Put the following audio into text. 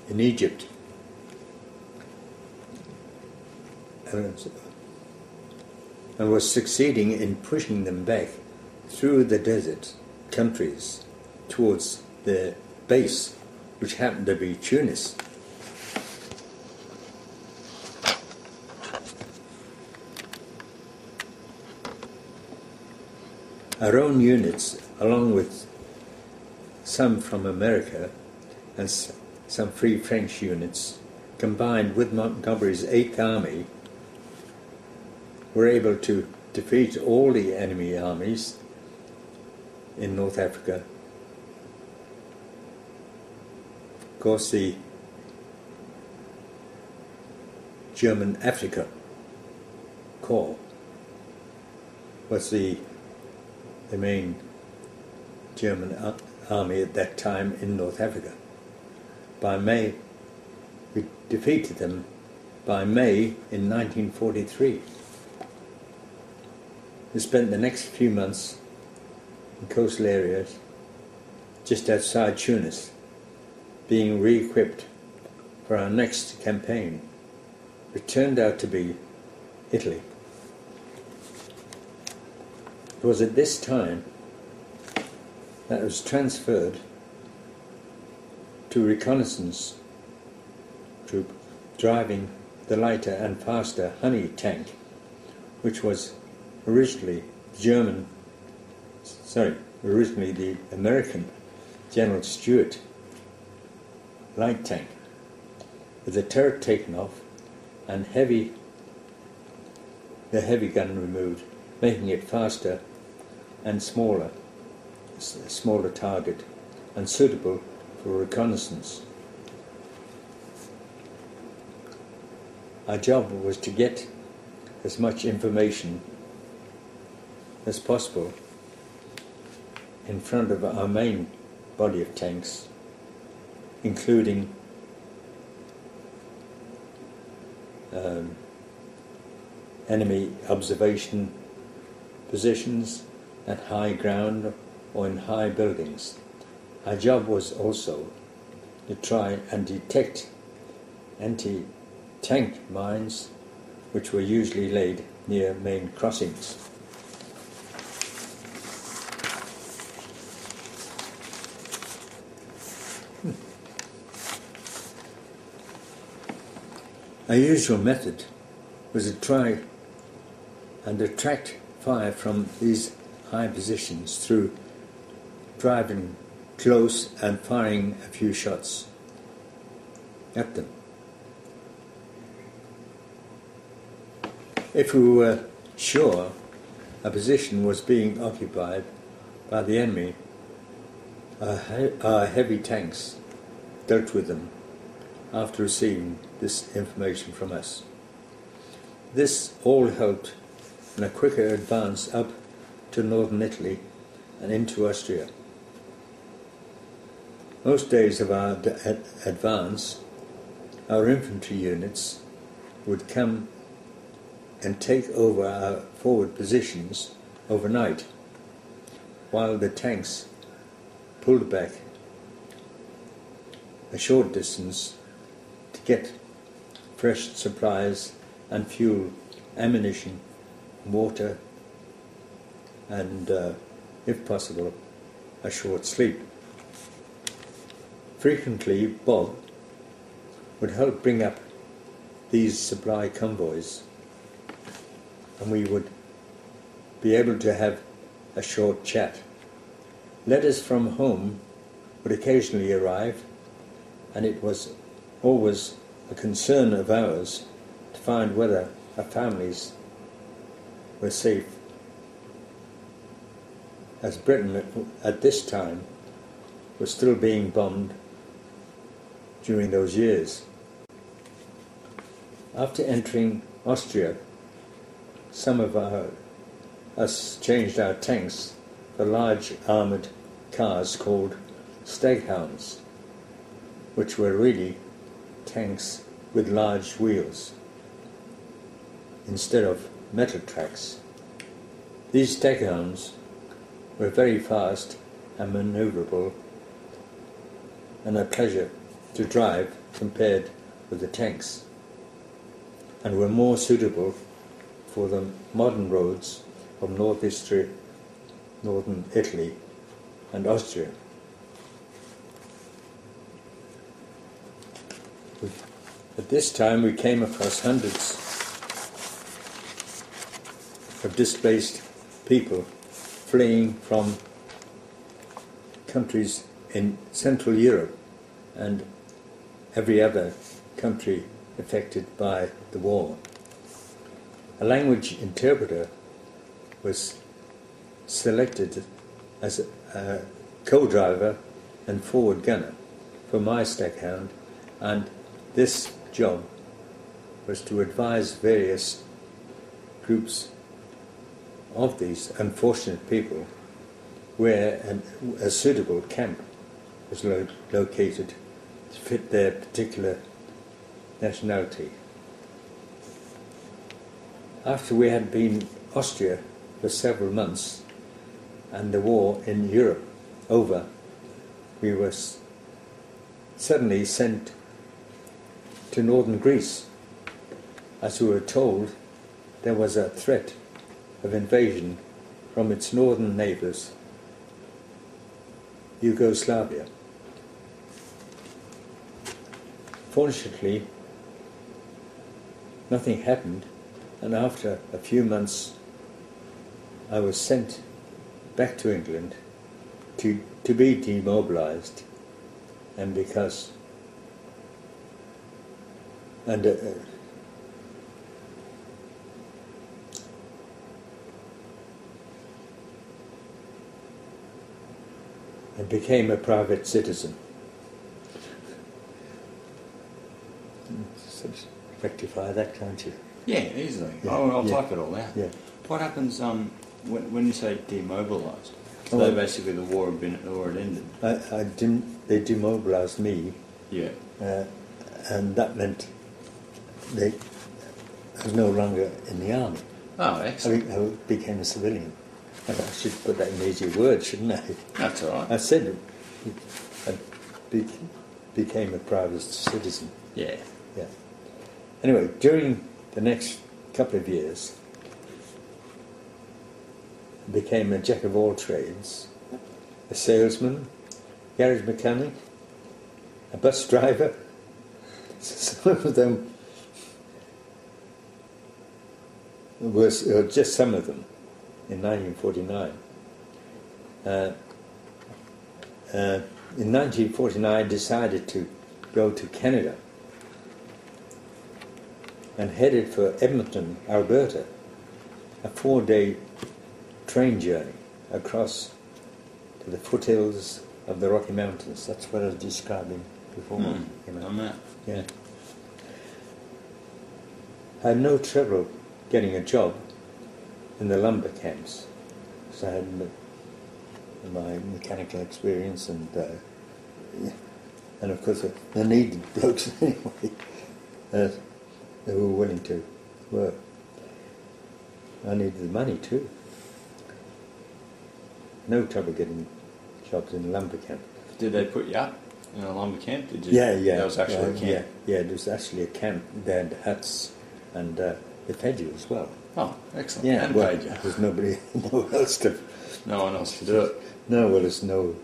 in Egypt, and was succeeding in pushing them back through the desert countries towards their base, which happened to be Tunis. Our own units, along with some from America and some Free French units, combined with Montgomery's 8th Army, were able to defeat all the enemy armies in North Africa. Of course, the German Africa Corps was the main German army at that time in North Africa. By May, we defeated them by May in 1943. We spent the next few months in coastal areas just outside Tunis, being re-equipped for our next campaign, which turned out to be Italy. It was at this time that it was transferred to reconnaissance troop driving the lighter and faster Honey tank, which was originally the American General Stuart light tank, with the turret taken off and the heavy gun removed, making it faster and smaller target and suitable for reconnaissance. Our job was to get as much information as possible in front of our main body of tanks, including enemy observation positions at high ground or in high buildings. Our job was also to try and detect anti-tank mines, which were usually laid near main crossings. Our usual method was to try and attract fire from these high positions through driving close and firing a few shots at them. If we were sure a position was being occupied by the enemy, our heavy tanks dealt with them after receiving this information from us. This all helped in a quicker advance up to northern Italy and into Austria. Most days of our advance, our infantry units would come and take over our forward positions overnight, while the tanks pulled back a short distance to get fresh supplies and fuel, ammunition, water, and, if possible, a short sleep. Frequently, Bob would help bring up these supply convoys, and we would be able to have a short chat. Letters from home would occasionally arrive, and it was always a concern of ours to find whether our families were safe, as Britain at this time was still being bombed during those years. After entering Austria, some of us changed our tanks for large armoured cars called staghounds, which were really tanks with large wheels instead of metal tracks. These staghounds were very fast and manoeuvrable, and a pleasure to drive compared with the tanks, and were more suitable for the modern roads of northern Italy and Austria. At this time we came across hundreds of displaced people fleeing from countries in Central Europe and every other country affected by the war. A language interpreter was selected as a co-driver and forward gunner for my stackhound, and this job was to advise various groups of these unfortunate people where a suitable camp was located to fit their particular nationality. After we had been in Austria for several months and the war in Europe over, we were suddenly sent to northern Greece, as we were told there was a threat of invasion from its northern neighbours, Yugoslavia. Fortunately, nothing happened, and after a few months I was sent back to England to be demobilised, and because and became a private citizen. Rectify that, can't you? Yeah, easily. Yeah. I'll Yeah. type it all out. Yeah. What happens when you say demobilised? So Oh, basically the war had ended. They demobilised me, Yeah. and that meant I was no longer in the army. Oh, excellent. I became a civilian. I should put that in easier words, shouldn't I? That's all right. I said I became a private citizen. Yeah. Yeah. Anyway, during the next couple of years, I became a jack of all trades, a salesman, garage mechanic, a bus driver. Some of them just some of them, in 1949. In 1949, I decided to go to Canada and headed for Edmonton, Alberta, a 4-day train journey across to the foothills of the Rocky Mountains. That's what I was describing before. On that. Yeah. I had no trouble getting a job in the lumber camps, because I had my mechanical experience and of course they needed blokes anyway. They were willing to work. I needed the money too. No trouble getting jobs in a lumber camp. Did they put you up in a lumber camp? Did you? Yeah. That was actually a camp. Yeah, it was actually a camp. They had huts, and they fed you as well. Oh, excellent. Yeah, And well, paid you. there's no one else to No one else to do it. No, well, there's no